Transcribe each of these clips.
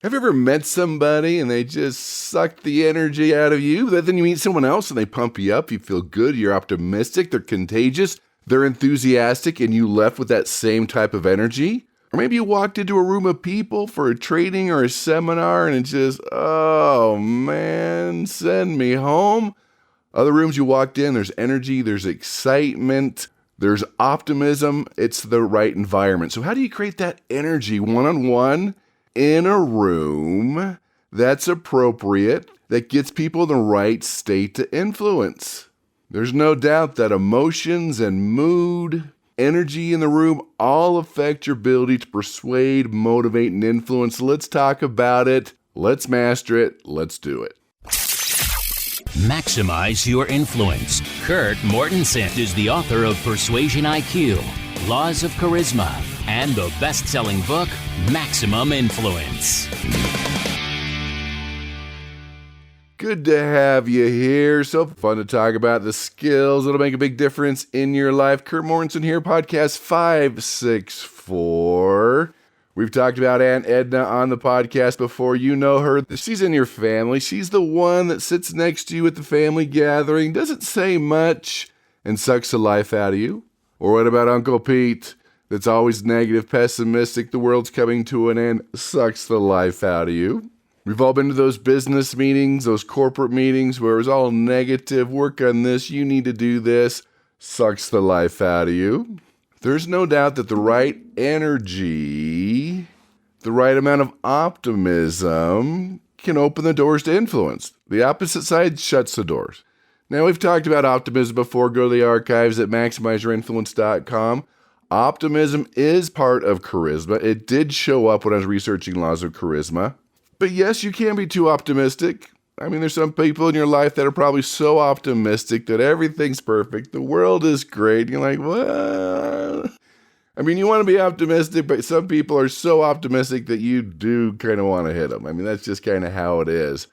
Have you ever met somebody and they just suck the energy out of you? But then you meet someone else and they pump you up. You feel good. You're optimistic. They're contagious. They're enthusiastic, and you left with that same type of energy? Or maybe you walked into a room of people for a training or a seminar and it's just, oh man, send me home. Other rooms you walked in, there's energy, there's excitement, there's optimism. It's the right environment. So how do you create that energy one-on-one in a room that's appropriate, that gets people in the right state to influence? There's no doubt that emotions and mood, energy in the room all affect your ability to persuade, motivate, and influence. Let's talk about it. Let's master it. Let's do it. Maximize your influence. Kurt Mortensen is the author of Persuasion IQ, Laws of Charisma, and the best-selling book, Maximum Influence. Good to have you here. So fun to talk about the skills that'll make a big difference in your life. Kurt Mortensen here, podcast 564. We've talked about Aunt Edna on the podcast before. You know her. She's in your family. She's the one that sits next to you at the family gathering, doesn't say much, and sucks the life out of you. Or what about Uncle Pete, that's always negative, pessimistic, the world's coming to an end, sucks the life out of you? We've all been to those business meetings, those corporate meetings where it's all negative, work on this, you need to do this, sucks the life out of you. There's no doubt that the right energy, the right amount of optimism can open the doors to influence. The opposite side shuts the doors. Now, we've talked about optimism before. Go to the archives at maximizeyourinfluence.com. Optimism is part of charisma. It did show up when I was researching laws of charisma. But yes, you can be too optimistic. I mean, there's some people in your life that are probably so optimistic that everything's perfect. The world is great. You're like, what? I mean, you want to be optimistic, but some people are so optimistic that you do kind of want to hit them. I mean, that's just kind of how it is.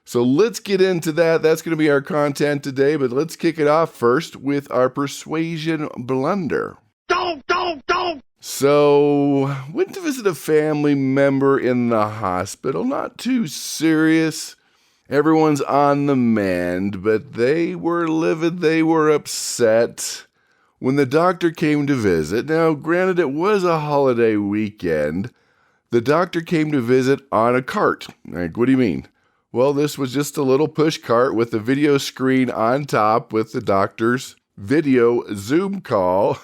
So let's get into that. That's going to be our content today, but let's kick it off first with our persuasion blunder. Don't! So, went to visit a family member in the hospital. Not too serious. Everyone's on the mend, but they were livid, they were upset when the doctor came to visit. Now, granted, it was a holiday weekend. The doctor came to visit on a cart. Like, what do you mean? Well, this was just a little push cart with a video screen on top with the doctor's video Zoom call,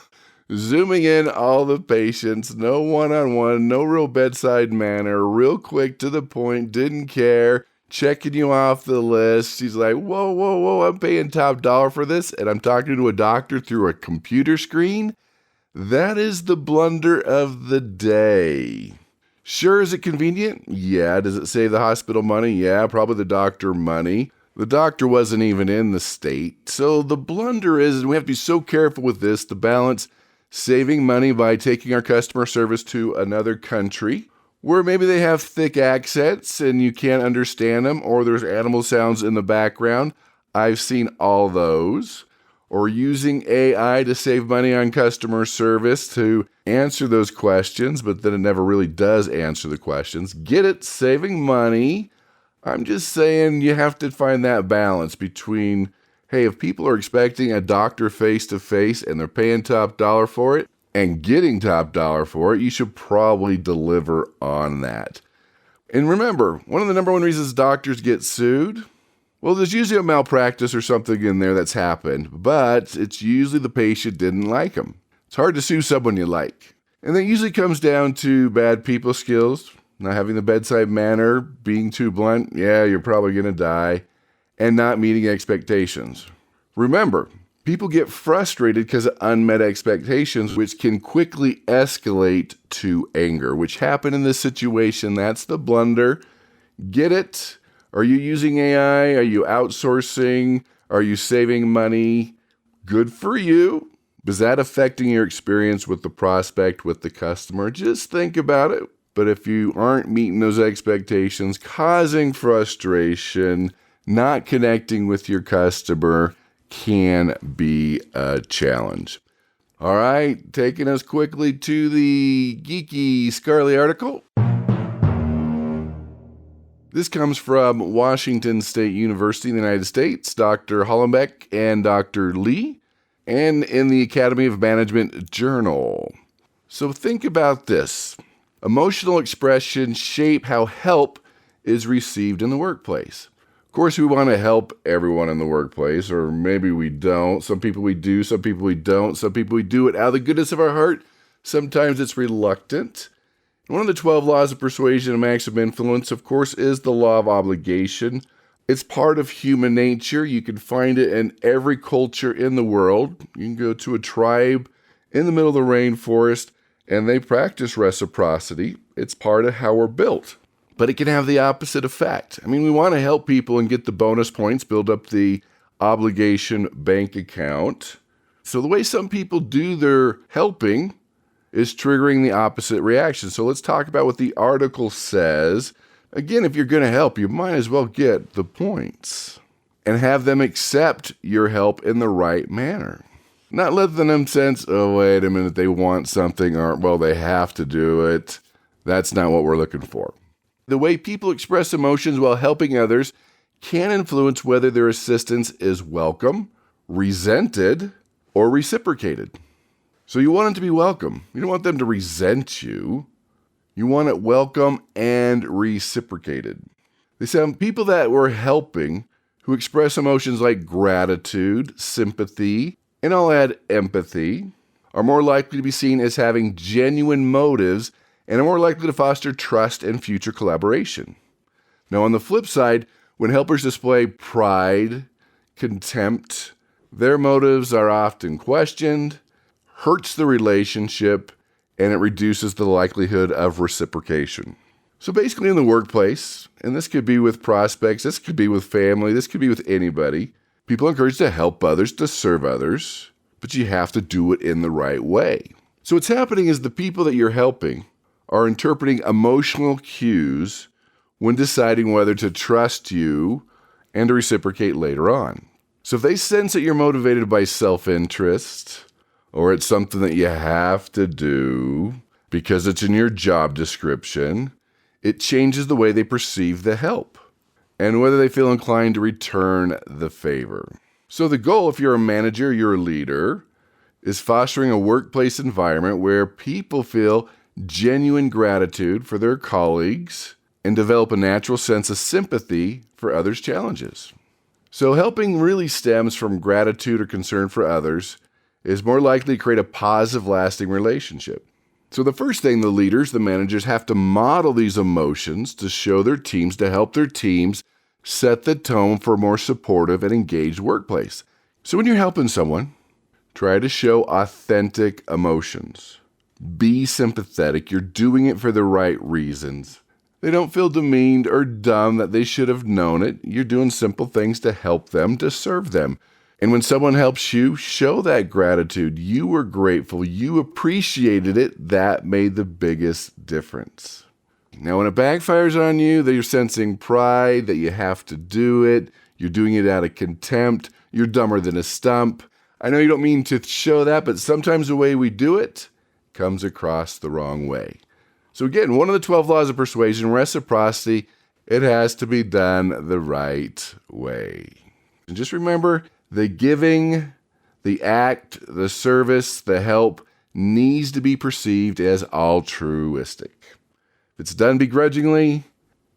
zooming in all the patients, no one-on-one, no real bedside manner, real quick to the point, didn't care. Checking you off the list. She's like, whoa, I'm paying top dollar for this, and I'm talking to a doctor through a computer screen? That is the blunder of the day. Sure, is it convenient? Yeah. Does it save the hospital money? Yeah, probably the doctor money. The doctor wasn't even in the state. So the blunder is, and we have to be so careful with this, to balance saving money by taking our customer service to another country, where maybe they have thick accents and you can't understand them, or there's animal sounds in the background. I've seen all those. Or using AI to save money on customer service to answer those questions, but then it never really does answer the questions. Get it? Saving money. I'm just saying you have to find that balance between, hey, if people are expecting a doctor face-to-face and they're paying top dollar for it, and getting top dollar for it, you should probably deliver on that. And remember, one of the number one reasons doctors get sued, well, there's usually a malpractice or something in there that's happened, but it's usually the patient didn't like them. It's hard to sue someone you like. And that usually comes down to bad people skills, not having the bedside manner, being too blunt, yeah, you're probably going to die, and not meeting expectations. Remember, people get frustrated because of unmet expectations, which can quickly escalate to anger, which happened in this situation. That's the blunder. Get it? Are you using AI? Are you outsourcing? Are you saving money? Good for you. Is that affecting your experience with the prospect, with the customer? Just think about it. But if you aren't meeting those expectations, causing frustration, not connecting with your customer, can be a challenge. All right, taking us quickly to the geeky Scarly article. This comes from Washington State University in the United States, Dr. Hollenbeck and Dr. Lee, and in the Academy of Management Journal. So think about this. Emotional expressions shape how help is received in the workplace. Of course, we want to help everyone in the workplace, or maybe we don't. Some people we do, some people we don't. Some people we do it out of the goodness of our heart. Sometimes it's reluctant. One of the 12 laws of persuasion and maximum influence, of course, is the law of obligation. It's part of human nature. You can find it in every culture in the world. You can go to a tribe in the middle of the rainforest, and they practice reciprocity. It's part of how we're built. But it can have the opposite effect. I mean, we want to help people and get the bonus points, build up the obligation bank account. So the way some people do their helping is triggering the opposite reaction. So let's talk about what the article says. Again, if you're going to help, you might as well get the points and have them accept your help in the right manner. Not letting them sense, oh, wait a minute, they want something, or, well, they have to do it. That's not what we're looking for. The way people express emotions while helping others can influence whether their assistance is welcome, resented, or reciprocated. So you want them to be welcome. You don't want them to resent you. You want it welcome and reciprocated. They said people that we're helping who express emotions like gratitude, sympathy, and I'll add empathy, are more likely to be seen as having genuine motives and are more likely to foster trust and future collaboration. Now, on the flip side, when helpers display pride, contempt, their motives are often questioned, hurts the relationship, and it reduces the likelihood of reciprocation. So basically in the workplace, and this could be with prospects, this could be with family, this could be with anybody, people are encouraged to help others, to serve others, but you have to do it in the right way. So what's happening is the people that you're helping are interpreting emotional cues when deciding whether to trust you and to reciprocate later on. So if they sense that you're motivated by self-interest, or it's something that you have to do because it's in your job description, it changes the way they perceive the help and whether they feel inclined to return the favor. So the goal, if you're a manager, you're a leader, is fostering a workplace environment where people feel genuine gratitude for their colleagues and develop a natural sense of sympathy for others' challenges. So helping really stems from gratitude or concern for others is more likely to create a positive, lasting relationship. So the first thing the leaders, the managers, have to model these emotions to show their teams, to help their teams set the tone for a more supportive and engaged workplace. So when you're helping someone, try to show authentic emotions. Be sympathetic. You're doing it for the right reasons. They don't feel demeaned or dumb that they should have known it. You're doing simple things to help them, to serve them. And when someone helps you, show that gratitude. You were grateful. You appreciated it. That made the biggest difference. Now, when it backfires on you, that you're sensing pride, that you have to do it, you're doing it out of contempt, you're dumber than a stump. I know you don't mean to show that, but sometimes the way we do it comes across the wrong way. So again, one of the 12 laws of persuasion, reciprocity, it has to be done the right way. And just remember, the giving, the act, the service, the help needs to be perceived as altruistic. If it's done begrudgingly,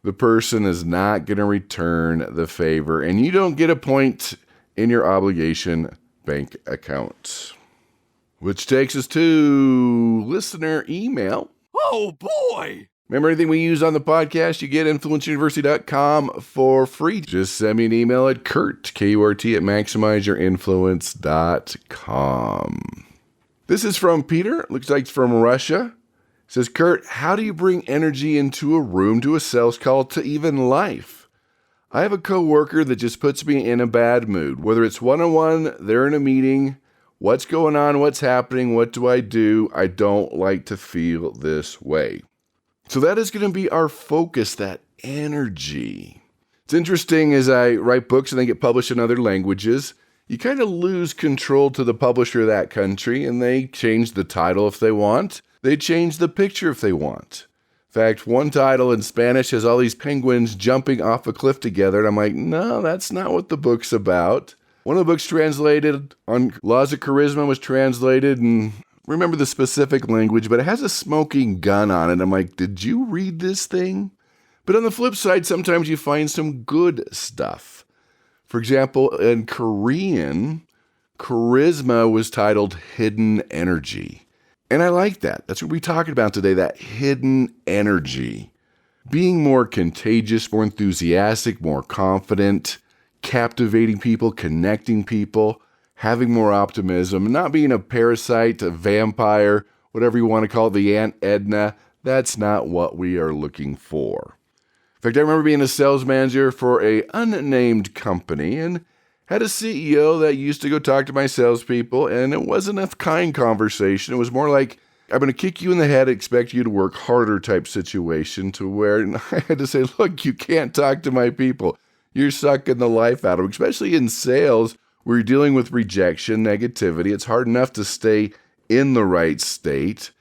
the person is not going to return the favor, and you don't get a point in your obligation bank account. Which takes us to listener email. Oh, boy! Remember anything we use on the podcast, you get influenceuniversity.com for free. Just send me an email at Kurt, K-U-R-T, at maximizeyourinfluence.com. This is from Peter. Looks like it's from Russia. It says, Kurt, how do you bring energy into a room, to a sales call, to even life? I have a coworker that just puts me in a bad mood. Whether it's one-on-one, they're in a meeting, what's going on, what's happening, what do? I don't like to feel this way. So that is going to be our focus, that energy. It's interesting, as I write books and they get published in other languages, you kind of lose control to the publisher of that country, and they change the title if they want. They change the picture if they want. In fact, one title in Spanish has all these penguins jumping off a cliff together, and I'm like, no, that's not what the book's about. One of the books translated on Laws of Charisma was translated, and remember the specific language, but it has a smoking gun on it. I'm like, did you read this thing? But on the flip side, sometimes you find some good stuff. For example, in Korean, charisma was titled Hidden Energy. And I like that. That's what we're talking about today, that hidden energy. Being more contagious, more enthusiastic, more confident, captivating people, connecting people, having more optimism, not being a parasite, a vampire, whatever you want to call it, the Aunt Edna. That's not what we are looking for. In fact, I remember being a sales manager for an unnamed company and had a CEO that used to go talk to my salespeople, and it wasn't a kind conversation. It was more like, I'm going to kick you in the head, expect you to work harder type situation, to where I had to say, look, you can't talk to my people. You're sucking the life out of them, especially in sales where you're dealing with rejection, negativity. It's hard enough to stay in the right state.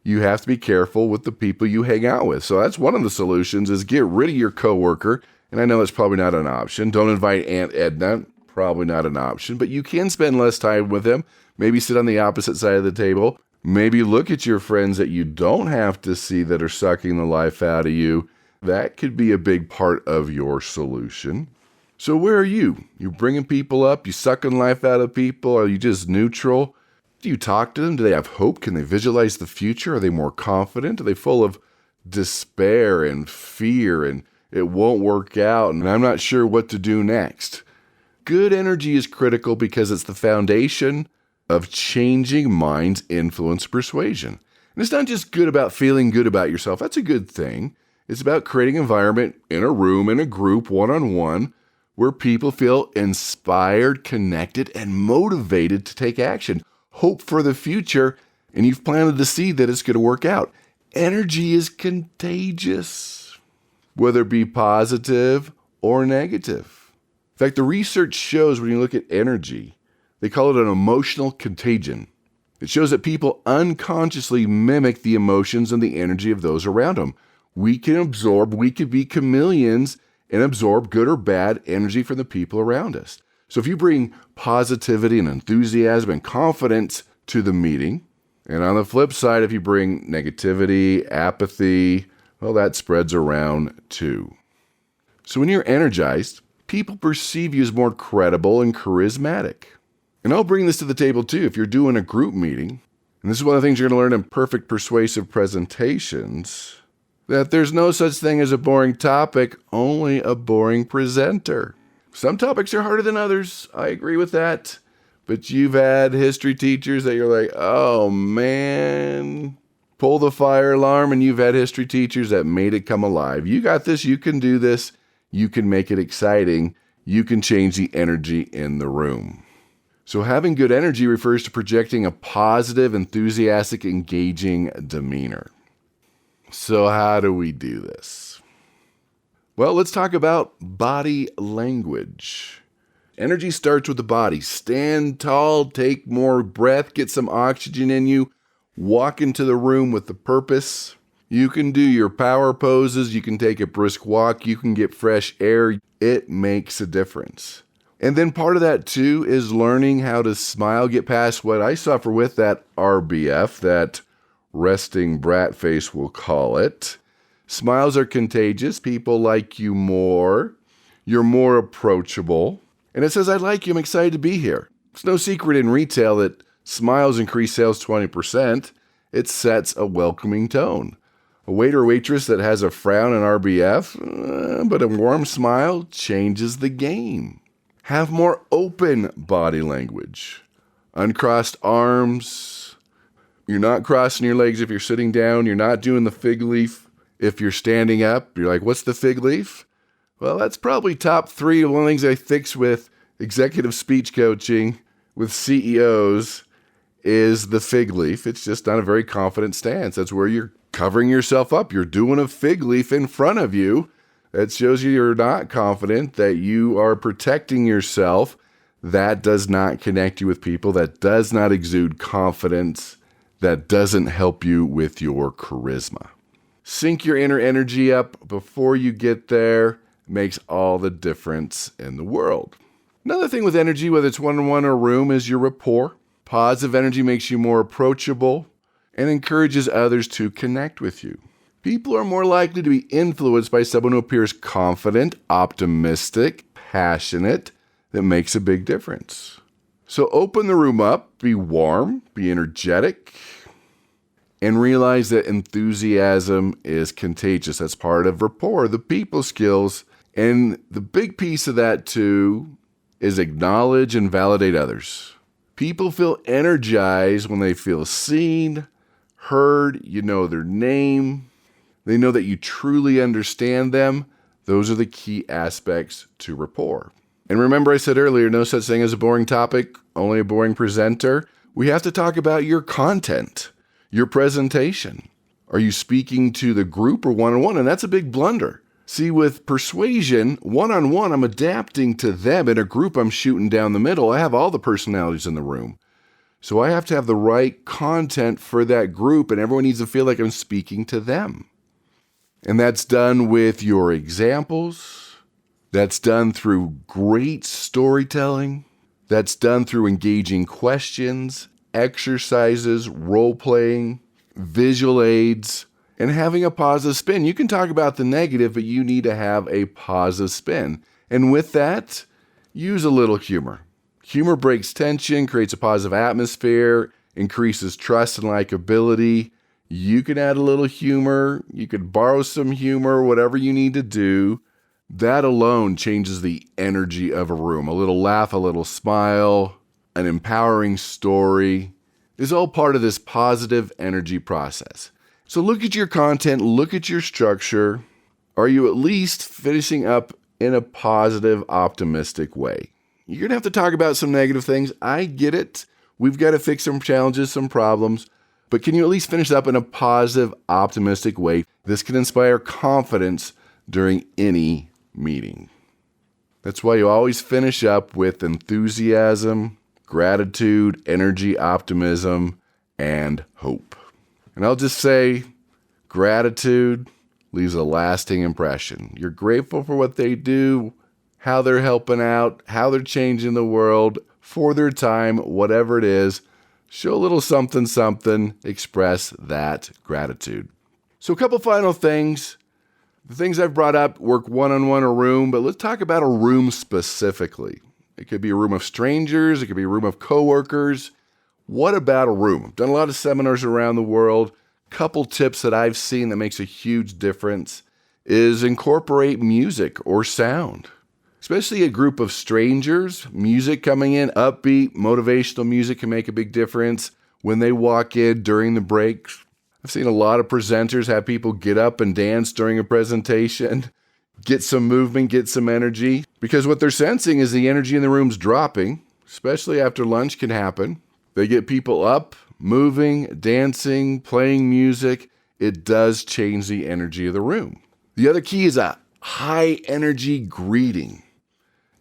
You have to be careful with the people you hang out with. So that's one of the solutions, is get rid of your coworker. And I know that's probably not an option. Don't invite Aunt Edna. Probably not an option, but you can spend less time with them. Maybe sit on the opposite side of the table. Maybe look at your friends that you don't have to see that are sucking the life out of you. That could be a big part of your solution. So where are you? You bringing people up? You sucking life out of people? Are you just neutral? Do you talk to them? Do they have hope? Can they visualize the future? Are they more confident? Are they full of despair and fear and it won't work out and I'm not sure what to do next? Good energy is critical because it's the foundation of changing minds, influence, persuasion. And it's not just good about feeling good about yourself. That's a good thing. It's about creating an environment in a room, in a group, one-on-one, where people feel inspired, connected, and motivated to take action. Hope for the future, and you've planted the seed that it's going to work out. Energy is contagious, whether it be positive or negative. In fact, the research shows when you look at energy, they call it an emotional contagion. It shows that people unconsciously mimic the emotions and the energy of those around them. We can be chameleons and absorb good or bad energy from the people around us. So if you bring positivity and enthusiasm and confidence to the meeting, and on the flip side, if you bring negativity, apathy, well, that spreads around too. So when you're energized, people perceive you as more credible and charismatic. And I'll bring this to the table too. If you're doing a group meeting, and this is one of the things you're going to learn in perfect persuasive presentations, that there's no such thing as a boring topic, only a boring presenter. Some topics are harder than others. I agree with that. But you've had history teachers that you're like, oh man, pull the fire alarm, and you've had history teachers that made it come alive. You got this. You can do this. You can make it exciting. You can change the energy in the room. So having good energy refers to projecting a positive, enthusiastic, engaging demeanor. So how do we do this? Well, let's talk about body language. Energy starts with the body. Stand tall, take more breath, get some oxygen in you, walk into the room with the purpose. You can do your power poses, you can take a brisk walk, you can get fresh air. It makes a difference. And then part of that too is learning how to smile, get past what I suffer with, that RBF, that resting brat face we'll call it. Smiles are contagious. People like you more. You're more approachable. And it says, I like you, I'm excited to be here. It's no secret in retail that smiles increase sales 20%. It sets a welcoming tone. A waiter or waitress that has a frown and RBF, but a warm smile changes the game. Have more open body language. Uncrossed arms. You're not crossing your legs if you're sitting down. You're not doing the fig leaf. If you're standing up, you're like, what's the fig leaf? Well, that's probably top 3. One of the things I fix with executive speech coaching with CEOs is the fig leaf. It's just not a very confident stance. That's where you're covering yourself up. You're doing a fig leaf in front of you. That shows you're not confident, that you are protecting yourself. That does not connect you with people. That does not exude confidence. That doesn't help you with your charisma. Sync your inner energy up before you get there. Makes all the difference in the world. Another thing with energy, whether it's one-on-one or room, is your rapport. Positive energy makes you more approachable and encourages others to connect with you. People are more likely to be influenced by someone who appears confident, optimistic, passionate. That makes a big difference. So open the room up, be warm, be energetic, and realize that enthusiasm is contagious. That's part of rapport, the people skills. And the big piece of that too is acknowledge and validate others. People feel energized when they feel seen, heard, you know their name. They know that you truly understand them. Those are the key aspects to rapport. And remember I said earlier, no such thing as a boring topic, only a boring presenter. We have to talk about your content, your presentation. Are you speaking to the group or one-on-one? And that's a big blunder. See, with persuasion, one-on-one, I'm adapting to them. In a group, I'm shooting down the middle. I have all the personalities in the room. So I have to have the right content for that group, and everyone needs to feel like I'm speaking to them. And that's done with your examples. That's done through great storytelling. That's done through engaging questions, exercises, role-playing, visual aids, and having a positive spin. You can talk about the negative, but you need to have a positive spin. And with that, use a little humor. Humor breaks tension, creates a positive atmosphere, increases trust and likability. You can add a little humor. You could borrow some humor, whatever you need to do. That alone changes the energy of a room. A little laugh, a little smile, an empowering story is all part of this positive energy process. So look at your content, look at your structure. Are you at least finishing up in a positive, optimistic way? You're going to have to talk about some negative things. I get it. We've got to fix some challenges, some problems. But can you at least finish up in a positive, optimistic way? This can inspire confidence during any meeting. That's why you always finish up with enthusiasm, gratitude, energy, optimism, and hope. And I'll just say, gratitude leaves a lasting impression. You're grateful for what they do, how they're helping out, how they're changing the world, for their time, whatever it is. Show a little something, something, express that gratitude. So a couple final things. The things I've brought up work one-on-one or room, but let's talk about a room specifically. It could be a room of strangers. It could be a room of coworkers. What about a room? I've done a lot of seminars around the world. Couple tips that I've seen that makes a huge difference is incorporate music or sound. Especially a group of strangers, music coming in, upbeat, motivational music can make a big difference when they walk in during the breaks. I've seen a lot of presenters have people get up and dance during a presentation, get some movement, get some energy, because what they're sensing is the energy in the room's dropping, especially after lunch can happen. They get people up, moving, dancing, playing music. It does change the energy of the room. The other key is a high energy greeting.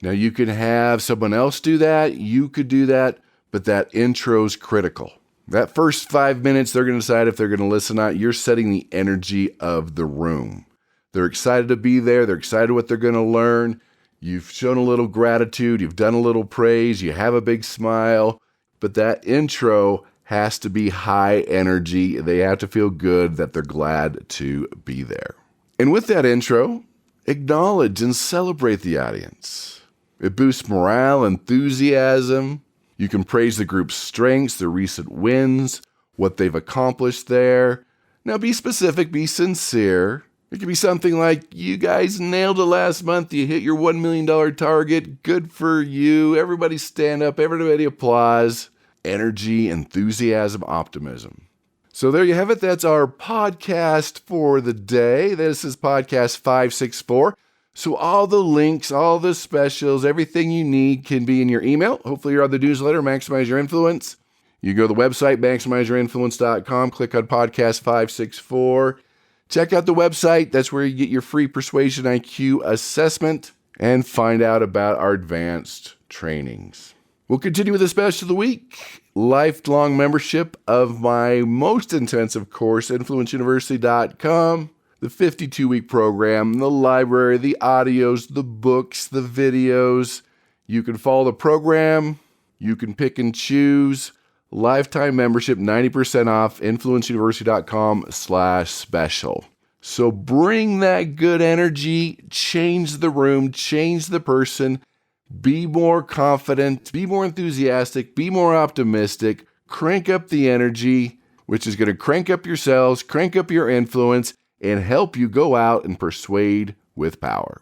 Now you can have someone else do that, you could do that, but that intro is critical. That first 5 minutes, they're going to decide if they're going to listen or not. You're setting the energy of the room. They're excited to be there. They're excited what they're going to learn. You've shown a little gratitude. You've done a little praise. You have a big smile. But that intro has to be high energy. They have to feel good that they're glad to be there. And with that intro, acknowledge and celebrate the audience. It boosts morale, enthusiasm. You can praise the group's strengths, their recent wins, what they've accomplished there. Now be specific, be sincere. It could be something like, you guys nailed it last month. You hit your $1 million target. Good for you. Everybody stand up. Everybody applause. Energy, enthusiasm, optimism. So there you have it. That's our podcast for the day. This is podcast 564. So all the links, all the specials, everything you need can be in your email. Hopefully you're on the newsletter, Maximize Your Influence. You go to the website, MaximizeYourInfluence.com, click on podcast 564. Check out the website. That's where you get your free Persuasion IQ assessment and find out about our advanced trainings. We'll continue with the special of the week. Lifelong membership of my most intensive course, influenceuniversity.com. The 52-week program, the library, the audios, the books, the videos. You can follow the program. You can pick and choose. Lifetime membership, 90% off, influenceuniversity.com/special. So bring that good energy, change the room, change the person, be more confident, be more enthusiastic, be more optimistic, crank up the energy, which is going to crank up your sales, crank up your influence, and help you go out and persuade with power.